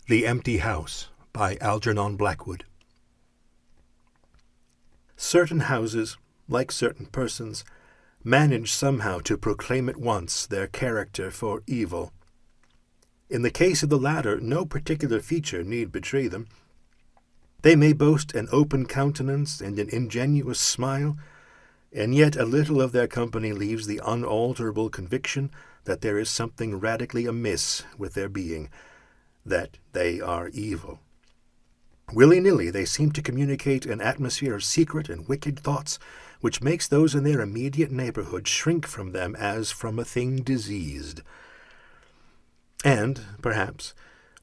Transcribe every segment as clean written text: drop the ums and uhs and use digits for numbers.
The Empty House by Algernon Blackwood. Certain houses, like certain persons, manage somehow to proclaim at once their character for evil. In the case of the latter, no particular feature need betray them. They may boast an open countenance and an ingenuous smile, and yet a little of their company leaves the unalterable conviction that there is something radically amiss with their being, that they are evil. Willy-nilly they seem to communicate an atmosphere of secret and wicked thoughts, which makes those in their immediate neighborhood shrink from them as from a thing diseased. And, perhaps,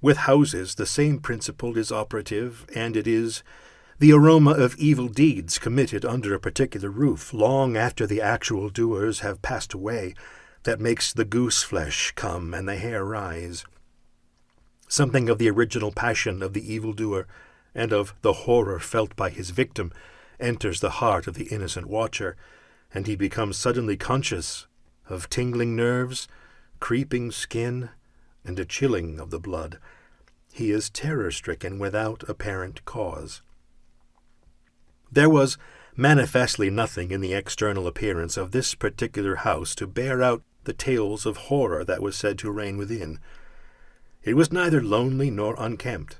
with houses the same principle is operative, and it is the aroma of evil deeds committed under a particular roof, long after the actual doers have passed away, that makes the goose-flesh come and the hair rise. Something of the original passion of the evildoer, and of the horror felt by his victim, enters the heart of the innocent watcher, and he becomes suddenly conscious of tingling nerves, creeping skin, and a chilling of the blood. He is terror-stricken without apparent cause. There was manifestly nothing in the external appearance of this particular house to bear out the tales of horror that was said to reign within. It was neither lonely nor unkempt.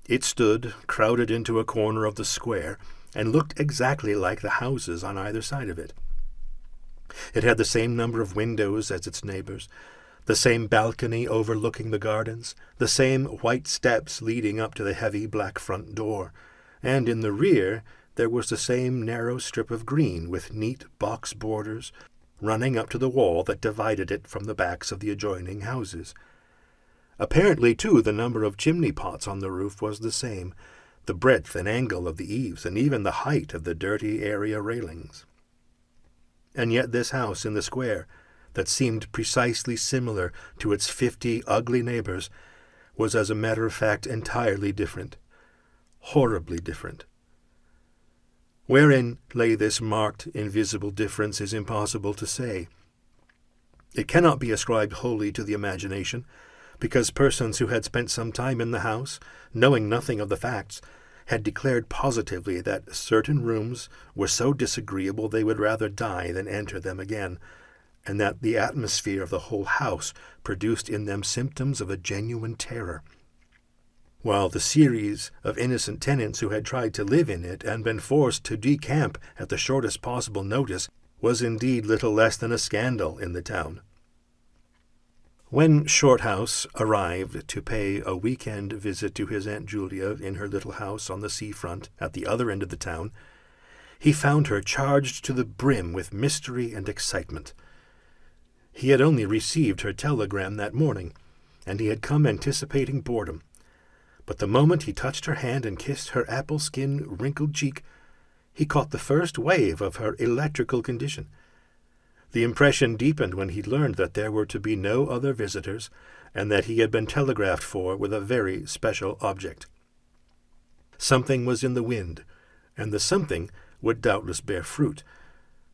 It stood crowded into a corner of the square, and looked exactly like the houses on either side of it. It had the same number of windows as its neighbors, the same balcony overlooking the gardens, the same white steps leading up to the heavy black front door, and in the rear there was the same narrow strip of green with neat box borders running up to the wall that divided it from the backs of the adjoining houses. Apparently, too, the number of chimney-pots on the roof was the same, the breadth and angle of the eaves, and even the height of the dirty area railings. And yet this house in the square, that seemed precisely similar to its 50 ugly neighbors, was as a matter of fact entirely different, horribly different. Wherein lay this marked, invisible difference is impossible to say. It cannot be ascribed wholly to the imagination, because persons who had spent some time in the house, knowing nothing of the facts, had declared positively that certain rooms were so disagreeable they would rather die than enter them again, and that the atmosphere of the whole house produced in them symptoms of a genuine terror, while the series of innocent tenants who had tried to live in it and been forced to decamp at the shortest possible notice was indeed little less than a scandal in the town. When Shorthouse arrived to pay a week-end visit to his Aunt Julia in her little house on the seafront at the other end of the town, he found her charged to the brim with mystery and excitement. He had only received her telegram that morning, and he had come anticipating boredom. But the moment he touched her hand and kissed her apple-skin, wrinkled cheek, he caught the first wave of her electrical condition. The impression deepened when he learned that there were to be no other visitors, and that he had been telegraphed for with a very special object. Something was in the wind, and the something would doubtless bear fruit,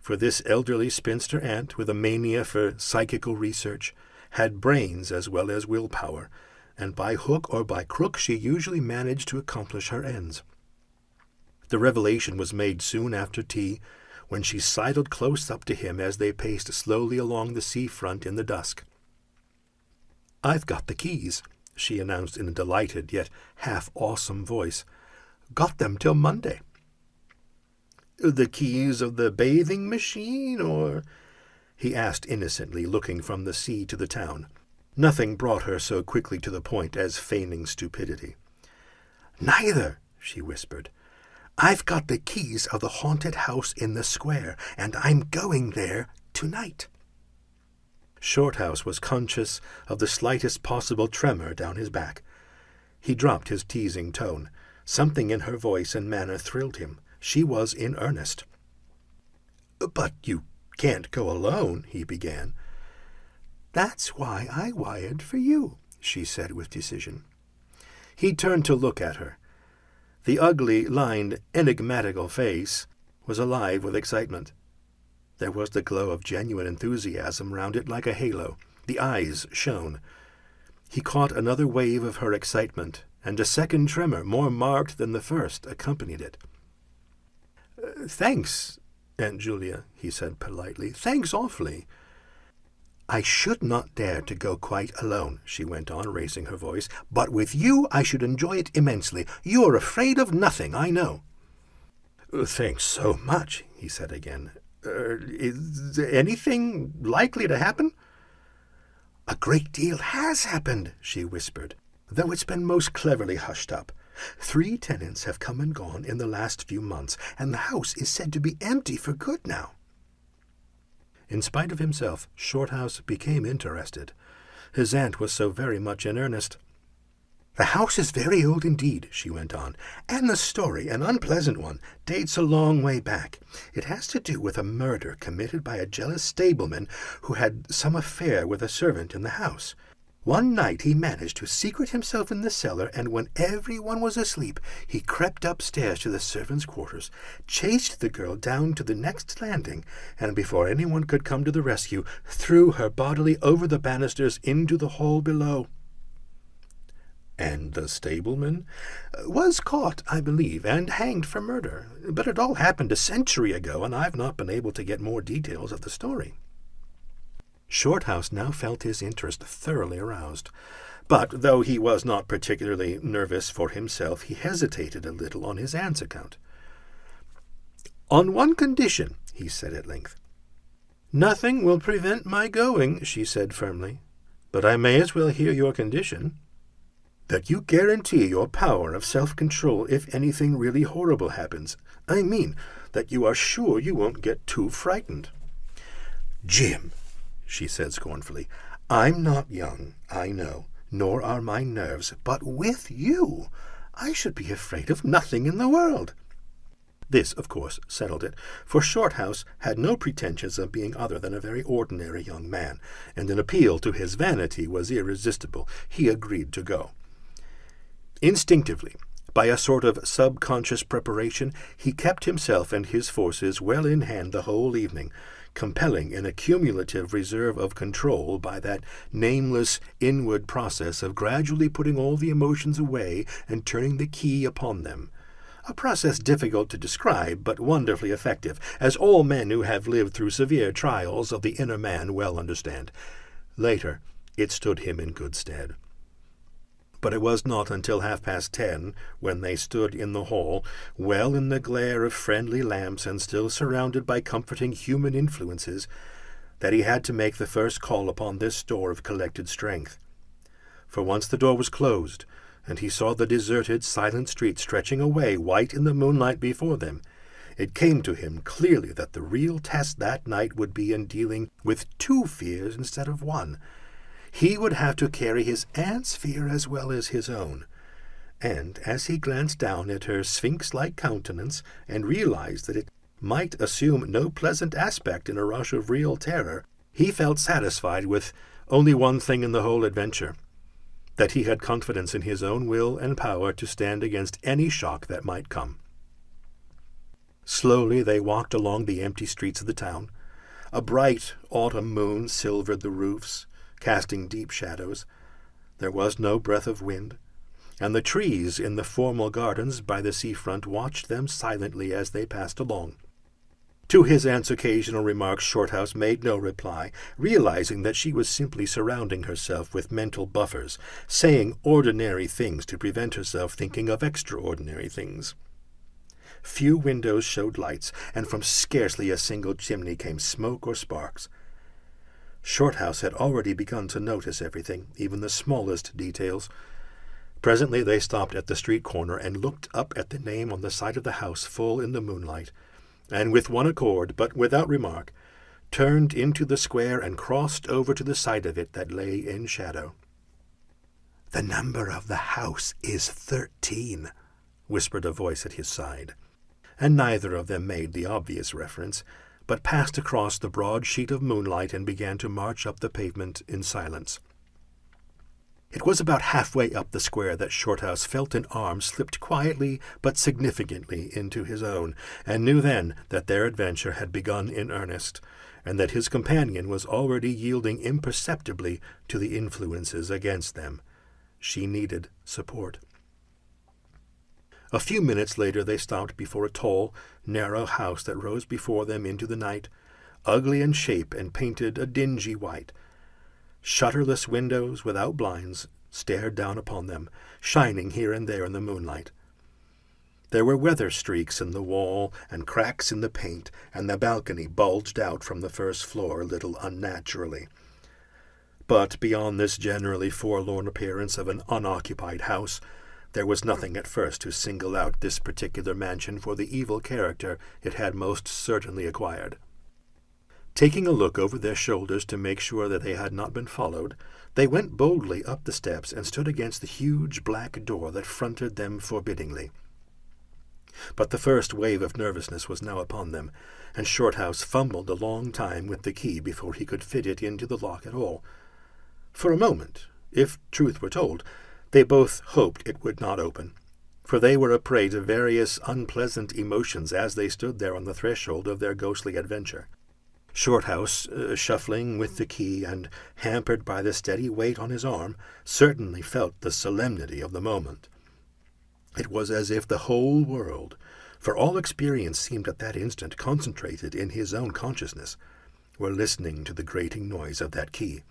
for this elderly spinster aunt, with a mania for psychical research, had brains as well as willpower, and by hook or by crook she usually managed to accomplish her ends. The revelation was made soon after tea, when she sidled close up to him as they paced slowly along the sea-front in the dusk. "I've got the keys," she announced in a delighted yet half-awesome voice. "Got them till Monday." "The keys of the bathing machine, or—" he asked innocently, looking from the sea to the town. Nothing brought her so quickly to the point as feigning stupidity. "Neither," she whispered. "I've got the keys of the haunted house in the square, and I'm going there tonight." Shorthouse was conscious of the slightest possible tremor down his back. He dropped his teasing tone. Something in her voice and manner thrilled him. She was in earnest. "But you can't go alone," he began. "That's why I wired for you," she said with decision. He turned to look at her. The ugly, lined, enigmatical face was alive with excitement. There was the glow of genuine enthusiasm round it like a halo. The eyes shone. He caught another wave of her excitement, and a second tremor, more marked than the first, accompanied it. "Thanks, Aunt Julia," he said politely. "Thanks awfully." "I should not dare to go quite alone," she went on, raising her voice, "but with you I should enjoy it immensely. You're afraid of nothing, I know." "Thanks so much," he said again. "Is anything likely to happen?" "A great deal has happened," she whispered, "though it's been most cleverly hushed up. 3 tenants have come and gone in the last few months, and the house is said to be empty for good now." In spite of himself, Shorthouse became interested. His aunt was so very much in earnest. "The house is very old indeed," she went on, "and the story, an unpleasant one, dates a long way back. It has to do with a murder committed by a jealous stableman who had some affair with a servant in the house. One night he managed to secret himself in the cellar, and when everyone was asleep, he crept upstairs to the servants' quarters, chased the girl down to the next landing, and before anyone could come to the rescue, threw her bodily over the banisters into the hall below." "And the stableman?" "Was caught, I believe, and hanged for murder. But it all happened a century ago, and I've not been able to get more details of the story." Shorthouse now felt his interest thoroughly aroused, but though he was not particularly nervous for himself, he hesitated a little on his aunt's account. "On one condition," he said at length. "Nothing will prevent my going," she said firmly, "but I may as well hear your condition." "That you guarantee your power of self-control if anything really horrible happens. I mean, that you are sure you won't get too frightened." "Jim," she said scornfully, "I'm not young, I know, nor are my nerves, but with you I should be afraid of nothing in the world." This, of course, settled it, for Shorthouse had no pretensions of being other than a very ordinary young man, and an appeal to his vanity was irresistible. He agreed to go. Instinctively, by a sort of subconscious preparation, he kept himself and his forces well in hand the whole evening, compelling an accumulative reserve of control by that nameless inward process of gradually putting all the emotions away and turning the key upon them. A process difficult to describe, but wonderfully effective, as all men who have lived through severe trials of the inner man well understand. Later, it stood him in good stead. But it was not until 10:30, when they stood in the hall, well in the glare of friendly lamps and still surrounded by comforting human influences, that he had to make the first call upon this store of collected strength. For once the door was closed, and he saw the deserted, silent street stretching away white in the moonlight before them, it came to him clearly that the real test that night would be in dealing with 2 fears instead of 1. He would have to carry his aunt's fear as well as his own. And as he glanced down at her sphinx-like countenance and realized that it might assume no pleasant aspect in a rush of real terror, he felt satisfied with only one thing in the whole adventure, that he had confidence in his own will and power to stand against any shock that might come. Slowly they walked along the empty streets of the town. A bright autumn moon silvered the roofs, casting deep shadows. There was no breath of wind, and the trees in the formal gardens by the seafront watched them silently as they passed along. To his aunt's occasional remarks Shorthouse made no reply, realizing that she was simply surrounding herself with mental buffers, saying ordinary things to prevent herself thinking of extraordinary things. Few windows showed lights, and from scarcely a single chimney came smoke or sparks. Shorthouse had already begun to notice everything, even the smallest details. Presently they stopped at the street corner and looked up at the name on the side of the house full in the moonlight, and with one accord, but without remark, turned into the square and crossed over to the side of it that lay in shadow. "The number of the house is 13, whispered a voice at his side, and neither of them made the obvious reference, but passed across the broad sheet of moonlight and began to march up the pavement in silence. It was about halfway up the square that Shorthouse felt an arm slipped quietly but significantly into his own, and knew then that their adventure had begun in earnest, and that his companion was already yielding imperceptibly to the influences against them. She needed support. A few minutes later they stopped before a tall, narrow house that rose before them into the night, ugly in shape and painted a dingy white. Shutterless windows without blinds stared down upon them, shining here and there in the moonlight. There were weather streaks in the wall and cracks in the paint, and the balcony bulged out from the first floor a little unnaturally. But beyond this generally forlorn appearance of an unoccupied house, there was nothing at first to single out this particular mansion for the evil character it had most certainly acquired. Taking a look over their shoulders to make sure that they had not been followed, they went boldly up the steps and stood against the huge black door that fronted them forbiddingly. But the first wave of nervousness was now upon them, and Shorthouse fumbled a long time with the key before he could fit it into the lock at all. For a moment, if truth were told, they both hoped it would not open, for they were a prey to various unpleasant emotions as they stood there on the threshold of their ghostly adventure. Shorthouse, shuffling with the key and hampered by the steady weight on his arm, certainly felt the solemnity of the moment. It was as if the whole world, for all experience seemed at that instant concentrated in his own consciousness, were listening to the grating noise of that key.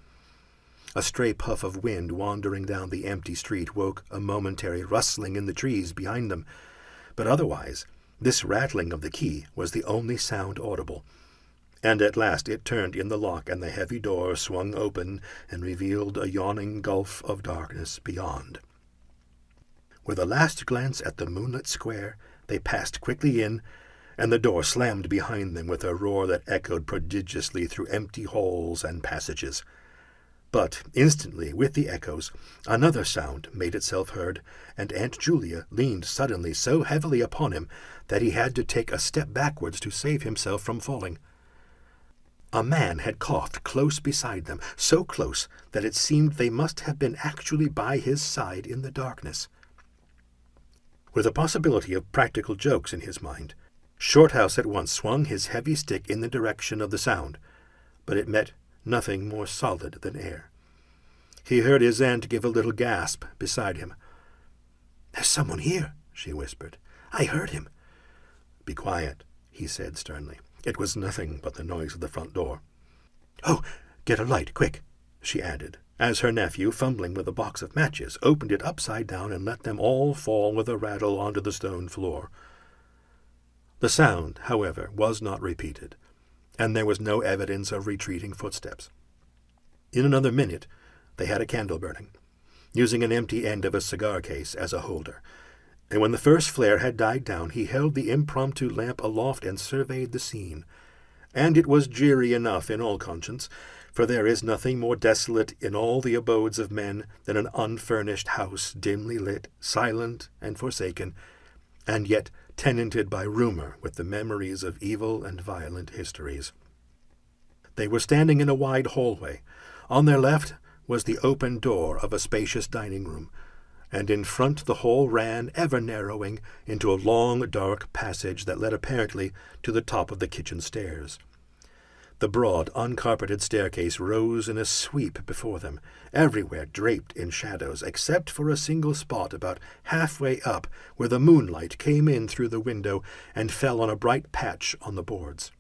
A stray puff of wind wandering down the empty street woke a momentary rustling in the trees behind them, but otherwise this rattling of the key was the only sound audible, and at last it turned in the lock and the heavy door swung open and revealed a yawning gulf of darkness beyond. With a last glance at the moonlit square, they passed quickly in, and the door slammed behind them with a roar that echoed prodigiously through empty halls and passages. But instantly, with the echoes, another sound made itself heard, and Aunt Julia leaned suddenly so heavily upon him that he had to take a step backwards to save himself from falling. A man had coughed close beside them, so close that it seemed they must have been actually by his side in the darkness. With a possibility of practical jokes in his mind, Shorthouse at once swung his heavy stick in the direction of the sound, but it met nothing more solid than air. He heard his aunt give a little gasp beside him. "There's someone here," she whispered. "I heard him." "Be quiet," he said sternly. It was nothing but the noise of the front door. "Oh, get a light, quick," she added, as her nephew, fumbling with a box of matches, opened it upside down and let them all fall with a rattle onto the stone floor. The sound, however, was not repeated, and there was no evidence of retreating footsteps. In another minute they had a candle burning, using an empty end of a cigar case as a holder, and when the first flare had died down he held the impromptu lamp aloft and surveyed the scene. And it was dreary enough in all conscience, for there is nothing more desolate in all the abodes of men than an unfurnished house, dimly lit, silent, and forsaken, and yet tenanted by rumor with the memories of evil and violent histories. They were standing in a wide hallway. On their left was the open door of a spacious dining room, and in front the hall ran, ever narrowing, into a long, dark passage that led apparently to the top of the kitchen stairs. The broad, uncarpeted staircase rose in a sweep before them, everywhere draped in shadows, except for a single spot about halfway up where the moonlight came in through the window and fell on a bright patch on the boards.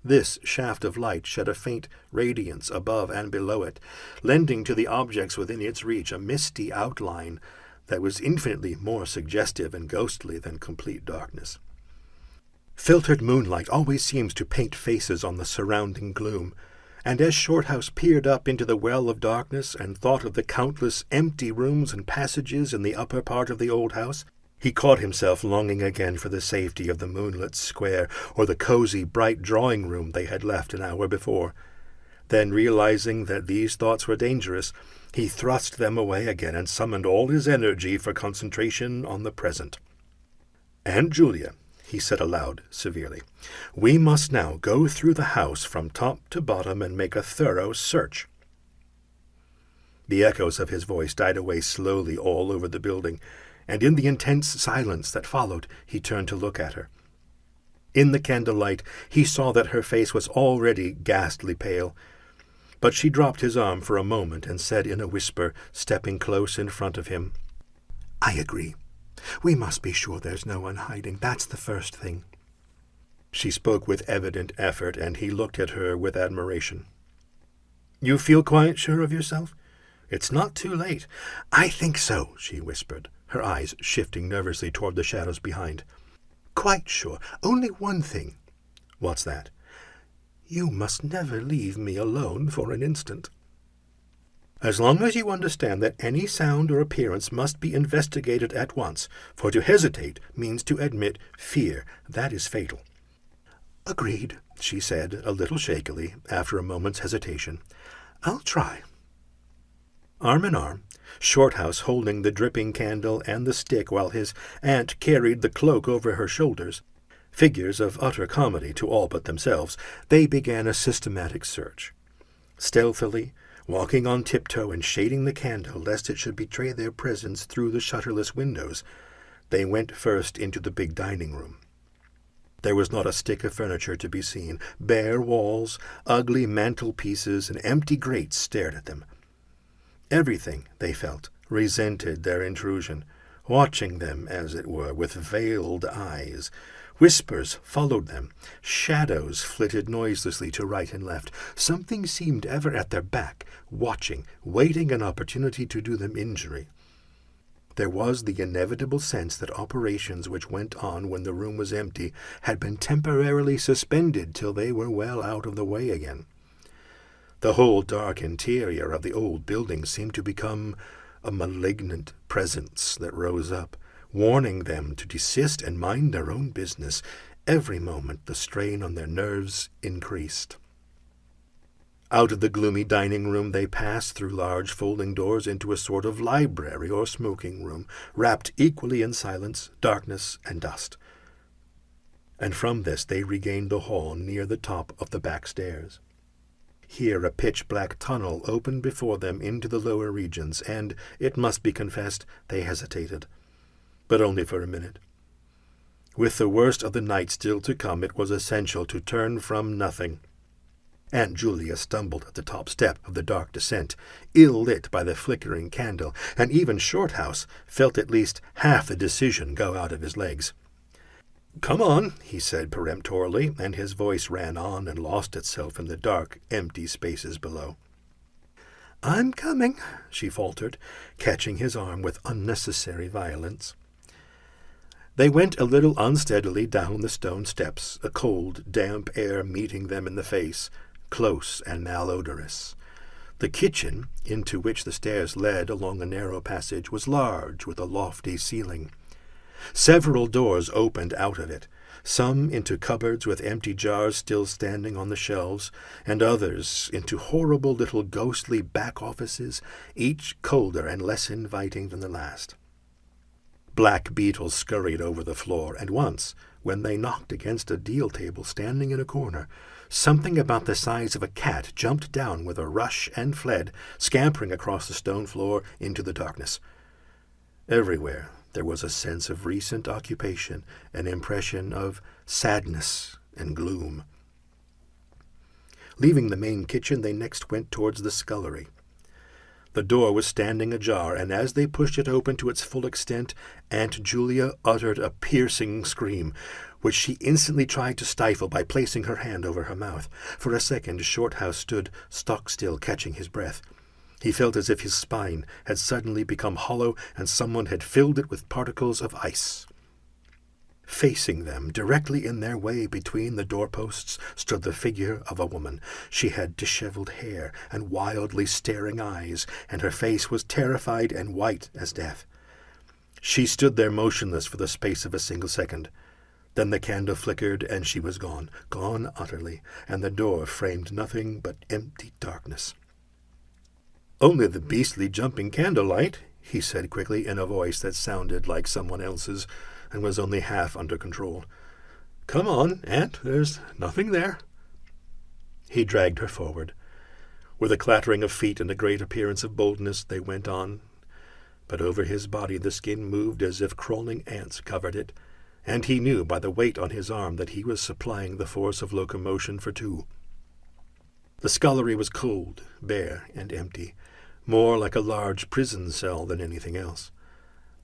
This shaft of light shed a faint radiance above and below it, lending to the objects within its reach a misty outline that was infinitely more suggestive and ghostly than complete darkness. Filtered moonlight always seems to paint faces on the surrounding gloom, and as Shorthouse peered up into the well of darkness and thought of the countless empty rooms and passages in the upper part of the old house, he caught himself longing again for the safety of the moonlit square or the cozy, bright drawing-room they had left an hour before. Then, realizing that these thoughts were dangerous, he thrust them away again and summoned all his energy for concentration on the present. "Aunt Julia," he said aloud, severely, "we must now go through the house from top to bottom and make a thorough search." The echoes of his voice died away slowly all over the building, and in the intense silence that followed, he turned to look at her. In the candlelight, he saw that her face was already ghastly pale, but she dropped his arm for a moment and said in a whisper, stepping close in front of him, "I agree. We must be sure there's no one hiding. That's the first thing." She spoke with evident effort, and he looked at her with admiration. "You feel quite sure of yourself? It's not too late." "I think so," she whispered, her eyes shifting nervously toward the shadows behind. "Quite sure. Only one thing." "What's that?" "You must never leave me alone for an instant." "As long as you understand that any sound or appearance must be investigated at once, for to hesitate means to admit fear. That is fatal." "Agreed," she said, a little shakily, after a moment's hesitation. "I'll try." Arm in arm, Shorthouse holding the dripping candle and the stick while his aunt carried the cloak over her shoulders, figures of utter comedy to all but themselves, they began a systematic search. Stealthily, walking on tiptoe and shading the candle lest it should betray their presence through the shutterless windows, they went first into the big dining room. There was not a stick of furniture to be seen. Bare walls, ugly mantelpieces, and empty grates stared at them. Everything, they felt, resented their intrusion, watching them, as it were, with veiled eyes. Whispers followed them. Shadows flitted noiselessly to right and left. Something seemed ever at their back, watching, waiting an opportunity to do them injury. There was the inevitable sense that operations which went on when the room was empty had been temporarily suspended till they were well out of the way again. The whole dark interior of the old building seemed to become a malignant presence that rose up, warning them to desist and mind their own business. Every moment the strain on their nerves increased. Out of the gloomy dining room they passed through large folding doors into a sort of library or smoking room, wrapped equally in silence, darkness, and dust. And from this they regained the hall near the top of the back stairs. Here a pitch-black tunnel opened before them into the lower regions, and, it must be confessed, they hesitated. But only for a minute. With the worst of the night still to come, it was essential to turn from nothing. Aunt Julia stumbled at the top step of the dark descent, ill-lit by the flickering candle, and even Shorthouse felt at least half the decision go out of his legs. "Come on," he said peremptorily, and his voice ran on and lost itself in the dark, empty spaces below. "I'm coming," she faltered, catching his arm with unnecessary violence. They went a little unsteadily down the stone steps, a cold, damp air meeting them in the face, close and malodorous. The kitchen, into which the stairs led along a narrow passage, was large, with a lofty ceiling. Several doors opened out of it, some into cupboards with empty jars still standing on the shelves, and others into horrible little ghostly back offices, each colder and less inviting than the last. Black beetles scurried over the floor, and once, when they knocked against a deal table standing in a corner, something about the size of a cat jumped down with a rush and fled, scampering across the stone floor into the darkness. Everywhere there was a sense of recent occupation, an impression of sadness and gloom. Leaving the main kitchen, they next went towards the scullery. The door was standing ajar, and as they pushed it open to its full extent, Aunt Julia uttered a piercing scream, which she instantly tried to stifle by placing her hand over her mouth. For a second Shorthouse stood stock-still, catching his breath. He felt as if his spine had suddenly become hollow and someone had filled it with particles of ice. Facing them, directly in their way between the doorposts, stood the figure of a woman. She had disheveled hair and wildly staring eyes, and her face was terrified and white as death. She stood there motionless for the space of a single second. Then the candle flickered, and she was gone utterly, and the door framed nothing but empty darkness. "Only the beastly jumping candlelight," he said quickly in a voice that sounded like someone else's and was only half under control. "Come on, Aunt, there's nothing there." He dragged her forward. With a clattering of feet and a great appearance of boldness, they went on, but over his body the skin moved as if crawling ants covered it, and he knew by the weight on his arm that he was supplying the force of locomotion for two. The scullery was cold, bare, and empty, more like a large prison cell than anything else.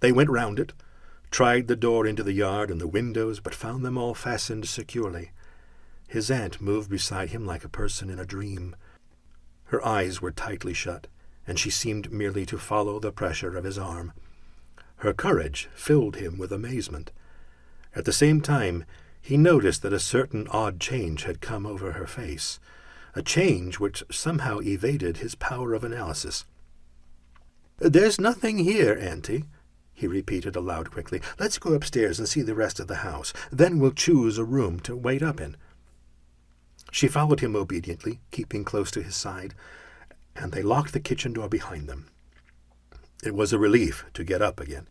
They went round it, tried the door into the yard and the windows, but found them all fastened securely. His aunt moved beside him like a person in a dream. Her eyes were tightly shut, and she seemed merely to follow the pressure of his arm. Her courage filled him with amazement. At the same time, he noticed that a certain odd change had come over her face, a change which somehow evaded his power of analysis. "There's nothing here, Auntie," he repeated aloud quickly. "Let's go upstairs and see the rest of the house. Then we'll choose a room to wait up in." She followed him obediently, keeping close to his side, and they locked the kitchen door behind them. It was a relief to get up again.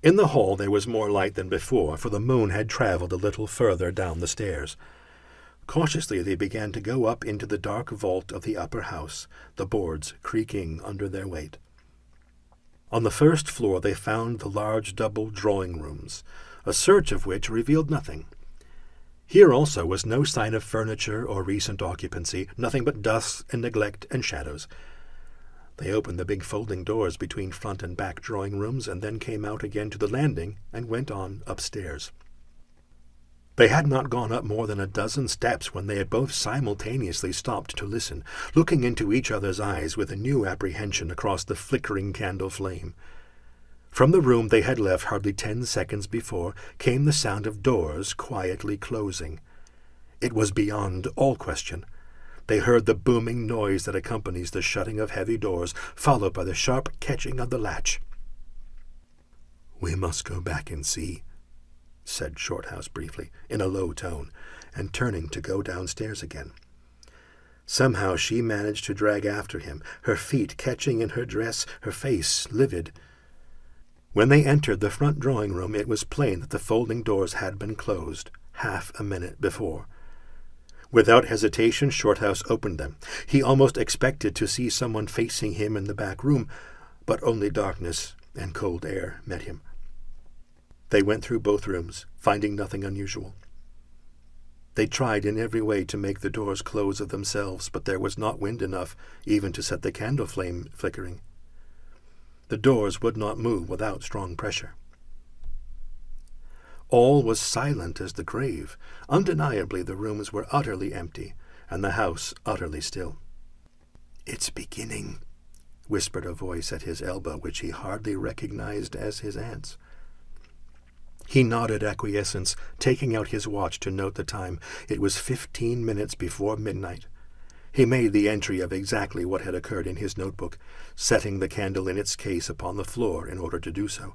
In the hall there was more light than before, for the moon had traveled a little further down the stairs. Cautiously they began to go up into the dark vault of the upper house, the boards creaking under their weight. On the first floor they found the large double drawing-rooms, a search of which revealed nothing. Here also was no sign of furniture or recent occupancy, nothing but dust and neglect and shadows. They opened the big folding doors between front and back drawing-rooms, and then came out again to the landing and went on upstairs. They had not gone up more than a dozen steps when they had both simultaneously stopped to listen, looking into each other's eyes with a new apprehension across the flickering candle flame. From the room they had left hardly 10 seconds before came the sound of doors quietly closing. It was beyond all question. They heard the booming noise that accompanies the shutting of heavy doors, followed by the sharp catching of the latch. "We must go back and see," said Shorthouse briefly, in a low tone, and turning to go downstairs again. Somehow she managed to drag after him, her feet catching in her dress, her face livid. When they entered the front drawing-room, it was plain that the folding doors had been closed half a minute before. Without hesitation, Shorthouse opened them. He almost expected to see someone facing him in the back room, but only darkness and cold air met him. They went through both rooms, finding nothing unusual. They tried in every way to make the doors close of themselves, but there was not wind enough even to set the candle flame flickering. The doors would not move without strong pressure. All was silent as the grave. Undeniably the rooms were utterly empty, and the house utterly still. "It's beginning," whispered a voice at his elbow, which he hardly recognized as his aunt's. He nodded acquiescence, taking out his watch to note the time. It was 15 minutes before midnight. He made the entry of exactly what had occurred in his notebook, setting the candle in its case upon the floor in order to do so.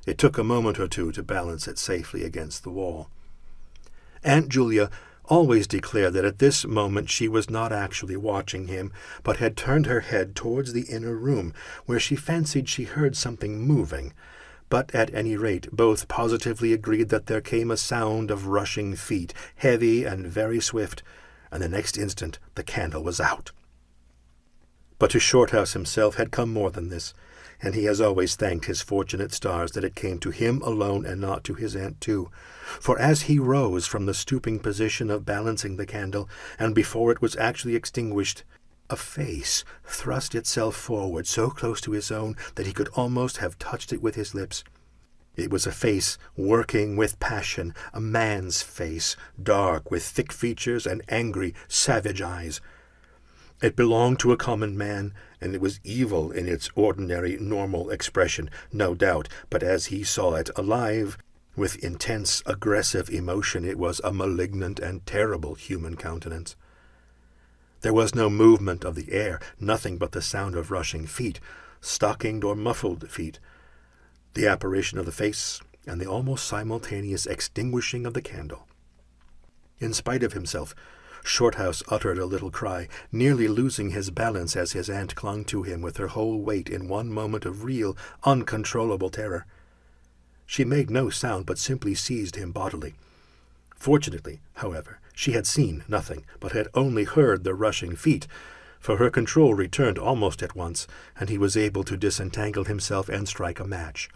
It took a moment or two to balance it safely against the wall. Aunt Julia always declared that at this moment she was not actually watching him, but had turned her head towards the inner room, where she fancied she heard something moving. But at any rate, both positively agreed that there came a sound of rushing feet, heavy and very swift, and the next instant the candle was out. But to Shorthouse himself had come more than this, and he has always thanked his fortunate stars that it came to him alone and not to his aunt too. For as he rose from the stooping position of balancing the candle, and before it was actually extinguished, a face thrust itself forward so close to his own that he could almost have touched it with his lips. It was a face working with passion, a man's face, dark, with thick features and angry, savage eyes. It belonged to a common man, and it was evil in its ordinary, normal expression, no doubt, but as he saw it alive, with intense, aggressive emotion, it was a malignant and terrible human countenance. There was no movement of the air, nothing but the sound of rushing feet, stockinged or muffled feet, the apparition of the face, and the almost simultaneous extinguishing of the candle. In spite of himself, Shorthouse uttered a little cry, nearly losing his balance as his aunt clung to him with her whole weight in one moment of real, uncontrollable terror. She made no sound, but simply seized him bodily. Fortunately, however, she had seen nothing, but had only heard the rushing feet, for her control returned almost at once, and he was able to disentangle himself and strike a match.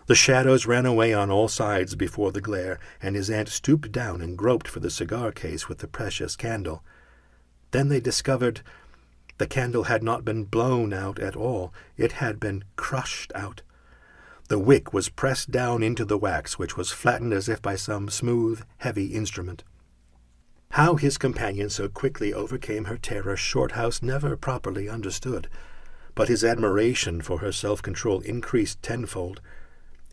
The shadows ran away on all sides before the glare, and his aunt stooped down and groped for the cigar case with the precious candle. Then they discovered the candle had not been blown out at all. It had been crushed out. The wick was pressed down into the wax, which was flattened as if by some smooth, heavy instrument. How his companion so quickly overcame her terror Shorthouse never properly understood, but his admiration for her self-control increased tenfold,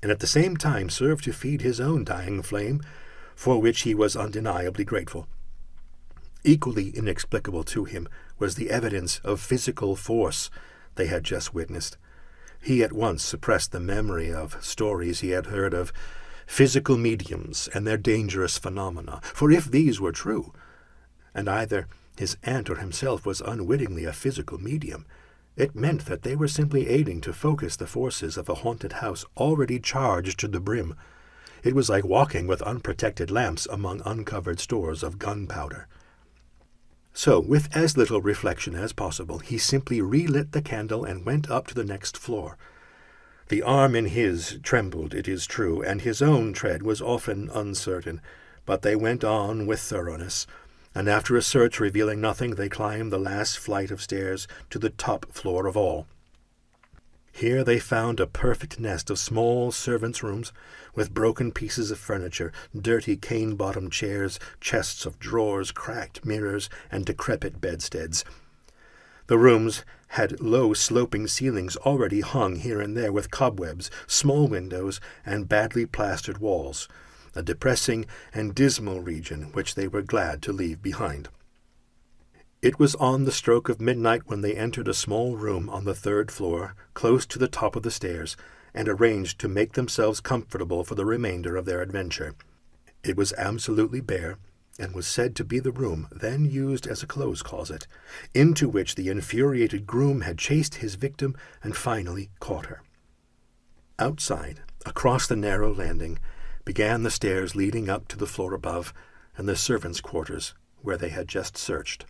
and at the same time served to feed his own dying flame, for which he was undeniably grateful. Equally inexplicable to him was the evidence of physical force they had just witnessed. He at once suppressed the memory of stories he had heard of physical mediums and their dangerous phenomena, for if these were true, and either his aunt or himself was unwittingly a physical medium, it meant that they were simply aiding to focus the forces of a haunted house already charged to the brim. It was like walking with unprotected lamps among uncovered stores of gunpowder. So, with as little reflection as possible, he simply relit the candle and went up to the next floor. The arm in his trembled, it is true, and his own tread was often uncertain, but they went on with thoroughness, and after a search revealing nothing, they climbed the last flight of stairs to the top floor of all. Here they found a perfect nest of small servants' rooms, with broken pieces of furniture, dirty cane-bottomed chairs, chests of drawers, cracked mirrors, and decrepit bedsteads. The rooms had low sloping ceilings already hung here and there with cobwebs, small windows, and badly plastered walls, a depressing and dismal region which they were glad to leave behind. It was on the stroke of midnight when they entered a small room on the third floor, close to the top of the stairs, and arranged to make themselves comfortable for the remainder of their adventure. It was absolutely bare, and was said to be the room then used as a clothes closet, into which the infuriated groom had chased his victim and finally caught her. Outside, across the narrow landing, began the stairs leading up to the floor above, and the servants' quarters, where they had just searched.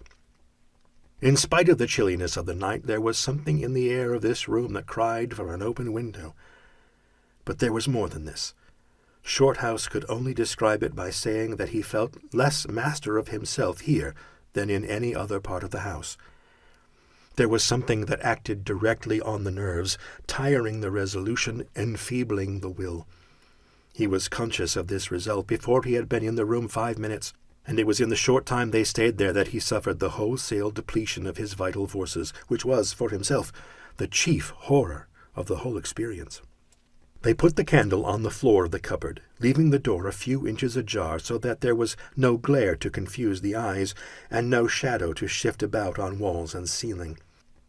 In spite of the chilliness of the night, there was something in the air of this room that cried for an open window. But there was more than this. Shorthouse could only describe it by saying that he felt less master of himself here than in any other part of the house. There was something that acted directly on the nerves, tiring the resolution, enfeebling the will. He was conscious of this result before he had been in the room 5 minutes, and it was in the short time they stayed there that he suffered the wholesale depletion of his vital forces, which was, for himself, the chief horror of the whole experience. They put the candle on the floor of the cupboard, leaving the door a few inches ajar so that there was no glare to confuse the eyes, and no shadow to shift about on walls and ceiling.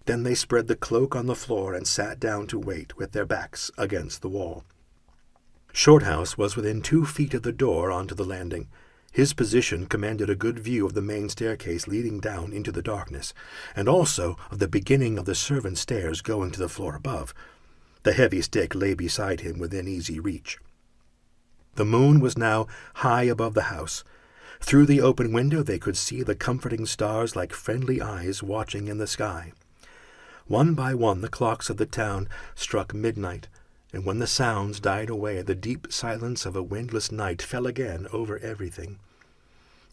Then they spread the cloak on the floor and sat down to wait with their backs against the wall. Shorthouse was within 2 feet of the door onto the landing. His position commanded a good view of the main staircase leading down into the darkness, and also of the beginning of the servants' stairs going to the floor above. The heavy stick lay beside him within easy reach. The moon was now high above the house. Through the open window they could see the comforting stars like friendly eyes watching in the sky. One by one the clocks of the town struck midnight, and when the sounds died away, the deep silence of a windless night fell again over everything.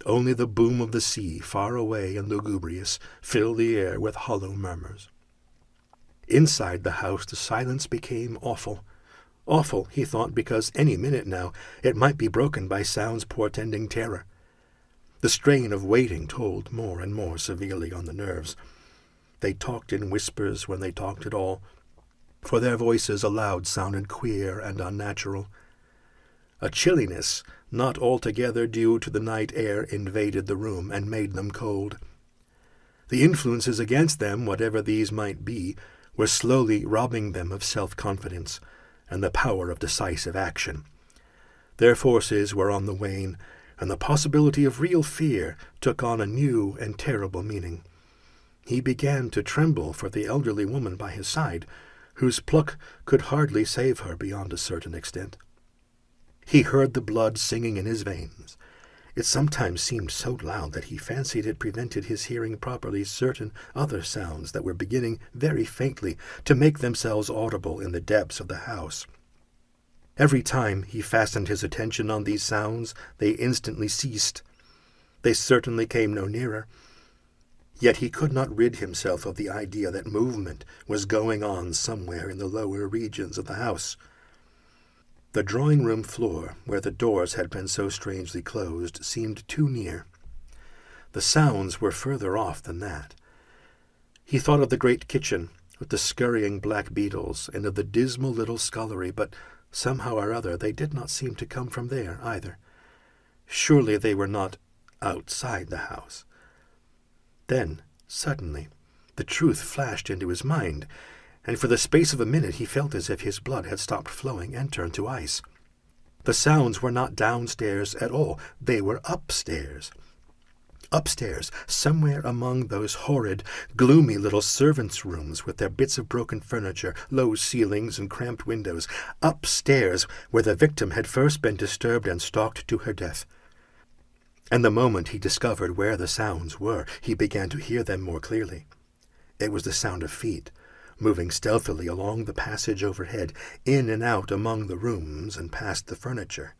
Only the boom of the sea, far away and lugubrious, filled the air with hollow murmurs. Inside the house the silence became awful. Awful, he thought, because any minute now it might be broken by sounds portending terror. The strain of waiting told more and more severely on the nerves. They talked in whispers when they talked at all, for their voices aloud sounded queer and unnatural. A chilliness, not altogether due to the night air, invaded the room and made them cold. The influences against them, whatever these might be, were slowly robbing them of self-confidence and the power of decisive action. Their forces were on the wane, and the possibility of real fear took on a new and terrible meaning. He began to tremble for the elderly woman by his side, whose pluck could hardly save her beyond a certain extent. He heard the blood singing in his veins, It sometimes seemed so loud that he fancied it prevented his hearing properly certain other sounds that were beginning very faintly to make themselves audible in the depths of the house. Every time he fastened his attention on these sounds, they instantly ceased. They certainly came no nearer. Yet he could not rid himself of the idea that movement was going on somewhere in the lower regions of the house. The drawing-room floor, where the doors had been so strangely closed, seemed too near. The sounds were further off than that. He thought of the great kitchen, with the scurrying black beetles, and of the dismal little scullery, but somehow or other they did not seem to come from there either. Surely they were not outside the house. Then, suddenly, the truth flashed into his mind, and for the space of a minute he felt as if his blood had stopped flowing and turned to ice. The sounds were not downstairs at all. They were upstairs. Upstairs, somewhere among those horrid, gloomy little servants' rooms with their bits of broken furniture, low ceilings, and cramped windows. Upstairs, where the victim had first been disturbed and stalked to her death. And the moment he discovered where the sounds were, he began to hear them more clearly. It was the sound of feet, moving stealthily along the passage overhead, in and out among the rooms and past the furniture.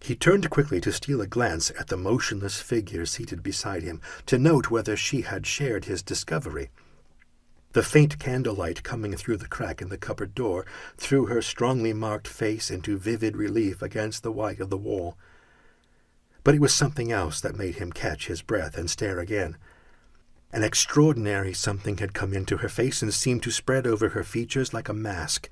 He turned quickly to steal a glance at the motionless figure seated beside him, to note whether she had shared his discovery. The faint candlelight coming through the crack in the cupboard door threw her strongly marked face into vivid relief against the white of the wall. But it was something else that made him catch his breath and stare again. An extraordinary something had come into her face and seemed to spread over her features like a mask.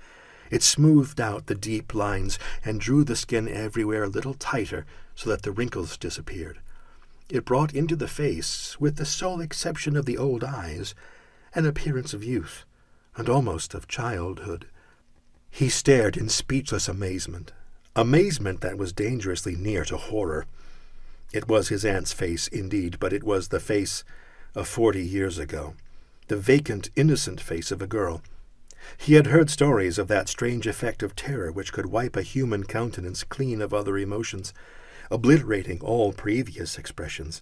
It smoothed out the deep lines and drew the skin everywhere a little tighter so that the wrinkles disappeared. It brought into the face, with the sole exception of the old eyes, an appearance of youth, and almost of childhood. He stared in speechless amazement that was dangerously near to horror. It was his aunt's face, indeed, but it was the face of 40 years ago, the vacant, innocent face of a girl. He had heard stories of that strange effect of terror which could wipe a human countenance clean of other emotions, obliterating all previous expressions.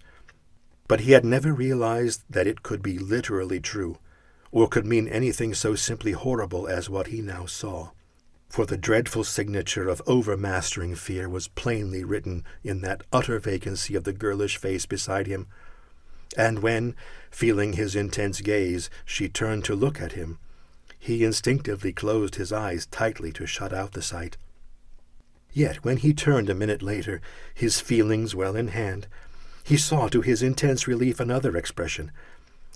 But he had never realized that it could be literally true, or could mean anything so simply horrible as what he now saw. For the dreadful signature of overmastering fear was plainly written in that utter vacancy of the girlish face beside him. And when, feeling his intense gaze, she turned to look at him, he instinctively closed his eyes tightly to shut out the sight. Yet when he turned a minute later, his feelings well in hand, he saw to his intense relief another expression.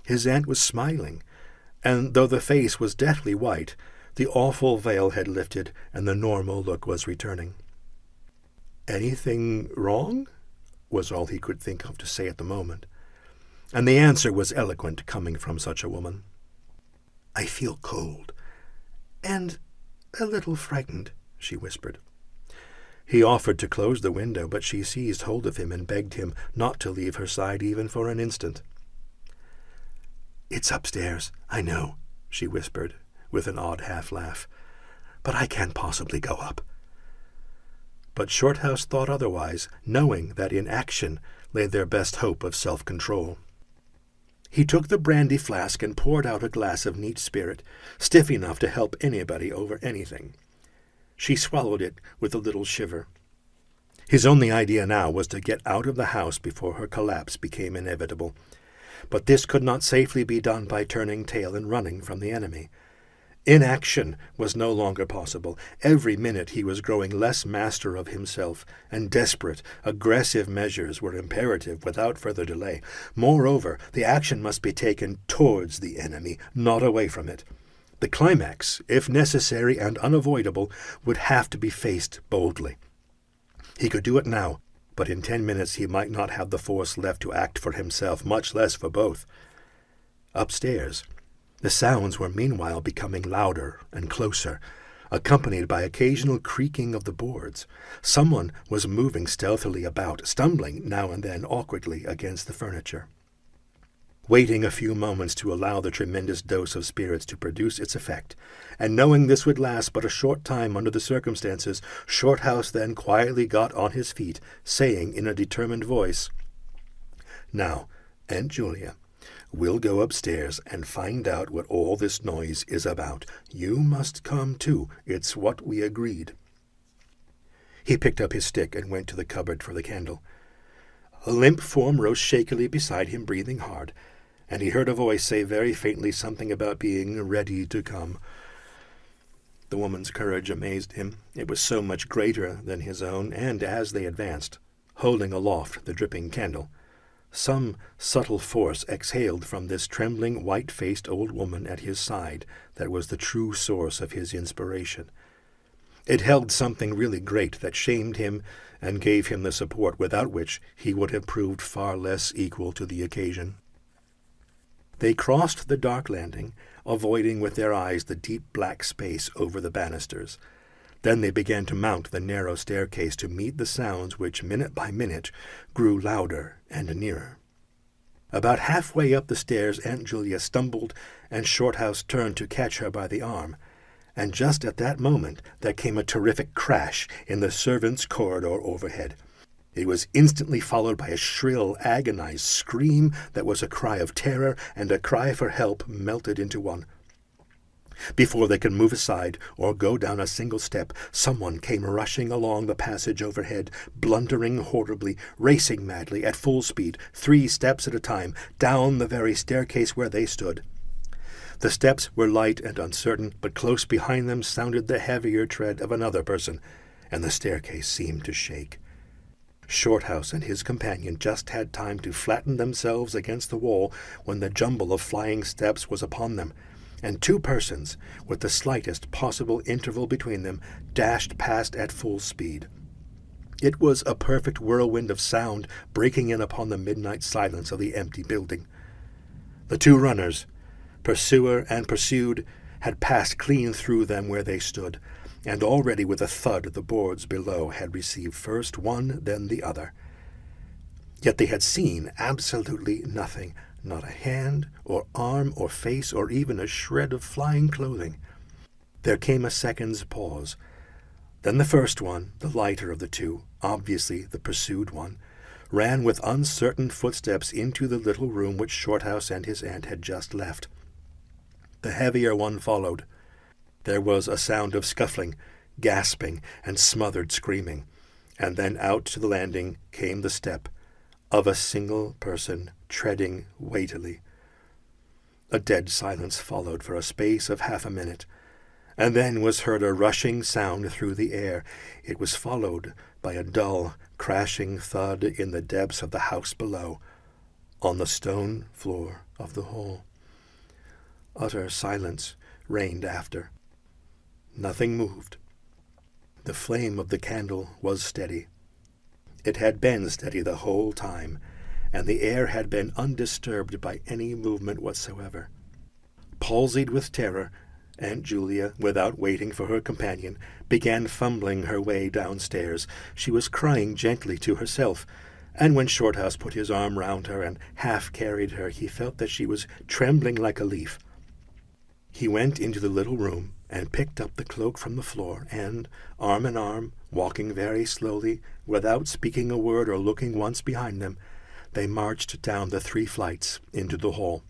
His aunt was smiling, and though the face was deathly white, the awful veil had lifted, and the normal look was returning. "Anything wrong?" was all he could think of to say at the moment. And the answer was eloquent, coming from such a woman. "I feel cold, and a little frightened," she whispered. He offered to close the window, but she seized hold of him and begged him not to leave her side even for an instant. "It's upstairs, I know," she whispered, with an odd half-laugh, "but I can't possibly go up." But Shorthouse thought otherwise, knowing that in action lay their best hope of self-control. He took the brandy flask and poured out a glass of neat spirit, stiff enough to help anybody over anything. She swallowed it with a little shiver. His only idea now was to get out of the house before her collapse became inevitable. But this could not safely be done by turning tail and running from the enemy. Inaction was no longer possible. Every minute he was growing less master of himself, and desperate, aggressive measures were imperative without further delay. Moreover, the action must be taken towards the enemy, not away from it. The climax, if necessary and unavoidable, would have to be faced boldly. He could do it now, but in 10 minutes he might not have the force left to act for himself, much less for both. Upstairs, the sounds were meanwhile becoming louder and closer, accompanied by occasional creaking of the boards. Someone was moving stealthily about, stumbling now and then awkwardly against the furniture. Waiting a few moments to allow the tremendous dose of spirits to produce its effect, and knowing this would last but a short time under the circumstances, Shorthouse then quietly got on his feet, saying in a determined voice, "Now, Aunt Julia, we'll go upstairs and find out what all this noise is about. You must come too. It's what we agreed." He picked up his stick and went to the cupboard for the candle. A limp form rose shakily beside him, breathing hard, and he heard a voice say very faintly something about being ready to come. The woman's courage amazed him. It was so much greater than his own, and as they advanced, holding aloft the dripping candle, some subtle force exhaled from this trembling, white-faced old woman at his side that was the true source of his inspiration. It held something really great that shamed him and gave him the support without which he would have proved far less equal to the occasion. They crossed the dark landing, avoiding with their eyes the deep black space over the banisters. Then they began to mount the narrow staircase to meet the sounds which, minute by minute, grew louder and nearer. About halfway up the stairs Aunt Julia stumbled, and Shorthouse turned to catch her by the arm. And just at that moment there came a terrific crash in the servants' corridor overhead. It was instantly followed by a shrill, agonized scream that was a cry of terror, and a cry for help melted into one. Before they could move aside or go down a single step, someone came rushing along the passage overhead, blundering horribly, racing madly, at full speed, 3 steps at a time, down the very staircase where they stood. The steps were light and uncertain, but close behind them sounded the heavier tread of another person, and the staircase seemed to shake. Shorthouse and his companion just had time to flatten themselves against the wall when the jumble of flying steps was upon them, and 2 persons, with the slightest possible interval between them, dashed past at full speed. It was a perfect whirlwind of sound breaking in upon the midnight silence of the empty building. The 2 runners, pursuer and pursued, had passed clean through them where they stood, and already with a thud the boards below had received first one, then the other. Yet they had seen absolutely nothing, not a hand or arm or face or even a shred of flying clothing. There came a second's pause. Then the first one, the lighter of the 2, obviously the pursued one, ran with uncertain footsteps into the little room which Shorthouse and his aunt had just left. The heavier one followed. There was a sound of scuffling, gasping, and smothered screaming, and then out to the landing came the step of a single person treading weightily. A dead silence followed for a space of half a minute, and then was heard a rushing sound through the air. It was followed by a dull, crashing thud in the depths of the house below, on the stone floor of the hall. Utter silence reigned after. Nothing moved. The flame of the candle was steady. It had been steady the whole time, and the air had been undisturbed by any movement whatsoever. Palsied with terror, Aunt Julia, without waiting for her companion, began fumbling her way downstairs. She was crying gently to herself, and when Shorthouse put his arm round her and half carried her, he felt that she was trembling like a leaf. He went into the little room and picked up the cloak from the floor, and, arm in arm, walking very slowly, without speaking a word or looking once behind them, they marched down the 3 flights into the hall.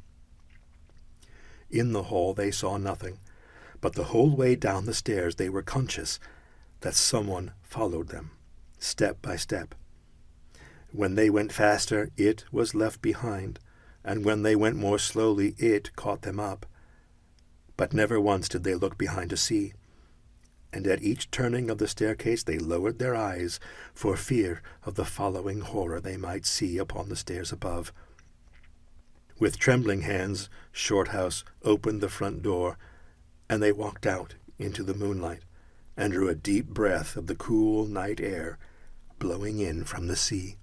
In the hall they saw nothing, but the whole way down the stairs they were conscious that someone followed them, step by step. When they went faster, it was left behind, and when they went more slowly, it caught them up. But never once did they look behind to see, and at each turning of the staircase they lowered their eyes for fear of the following horror they might see upon the stairs above. With trembling hands, Shorthouse opened the front door, and they walked out into the moonlight and drew a deep breath of the cool night air blowing in from the sea.